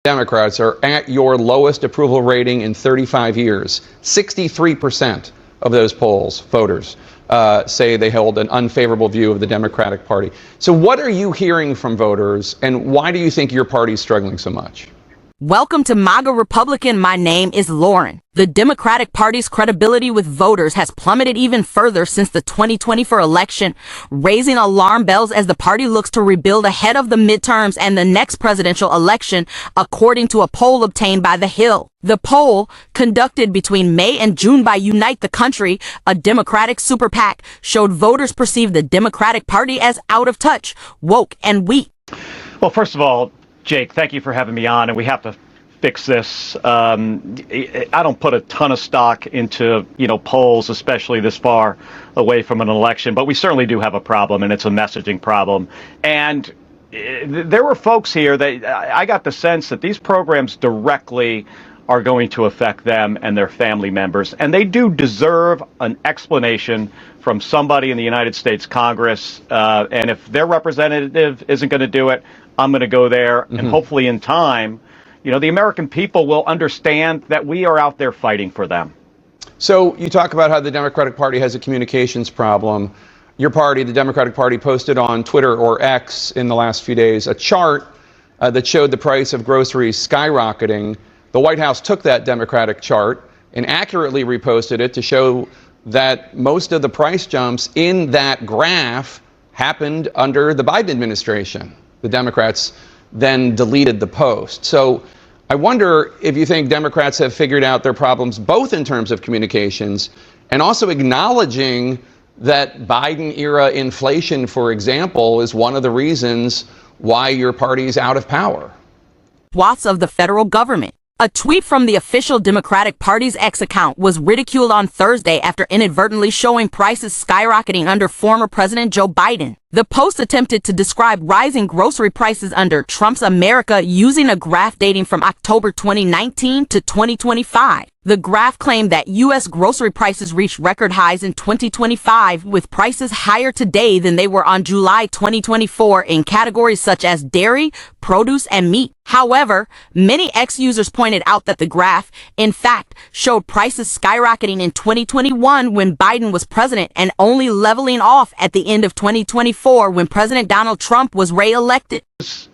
Democrats are at your lowest approval rating in 35 years. 63% of those voters, say they held an unfavorable view of the Democratic Party. So what are you hearing from voters, and why do you think your party is struggling so much? Welcome to MAGA Republican. My name is Lauren. The Democratic Party's credibility with voters has plummeted even further since the 2024 election, raising alarm bells as the party looks to rebuild ahead of the midterms and the next presidential election, according to a poll obtained by The Hill. The poll, conducted between May and June by Unite the Country, a Democratic super PAC, showed voters perceive the Democratic Party as out of touch, woke, and weak. Well, first of all, Jake, thank you for having me on, and we have to fix this. I don't put a ton of stock into, polls, especially this far away from an election, but we certainly do have a problem, and it's a messaging problem. And there were folks here that I got the sense that these programs directly are going to affect them and their family members, and they do deserve an explanation from somebody in the United States Congress. And if their representative isn't going to do it, I'm going to go there, and hopefully in time, the American people will understand that we are out there fighting for them. So you talk about how the Democratic Party has a communications problem. Your party, the Democratic Party, posted on Twitter or X in the last few days a chart that showed the price of groceries skyrocketing. The White House took that Democratic chart and accurately reposted it to show that most of the price jumps in that graph happened under the Biden administration. The Democrats then deleted the post. So I wonder if you think Democrats have figured out their problems both in terms of communications and also acknowledging that Biden-era inflation, for example, is one of the reasons why your party's out of power. Swaths of the federal government. A tweet from the official Democratic Party's X account was ridiculed on Thursday after inadvertently showing prices skyrocketing under former President Joe Biden. The post attempted to describe rising grocery prices under Trump's America using a graph dating from October 2019 to 2025. The graph claimed that U.S. grocery prices reached record highs in 2025, with prices higher today than they were on July 2024 in categories such as dairy, produce, and meat. However, many X users pointed out that the graph, in fact, showed prices skyrocketing in 2021 when Biden was president and only leveling off at the end of 2024 when President Donald Trump was re-elected.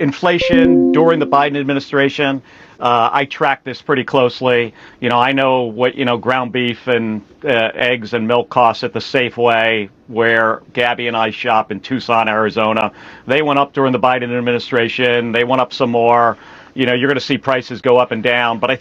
Inflation during the Biden administration, I track this pretty closely. I know what, ground beef and eggs and milk costs at the Safeway, where Gabby and I shop in Tucson, Arizona. They went up during the Biden administration. They went up some more. You're going to see prices go up and down. But I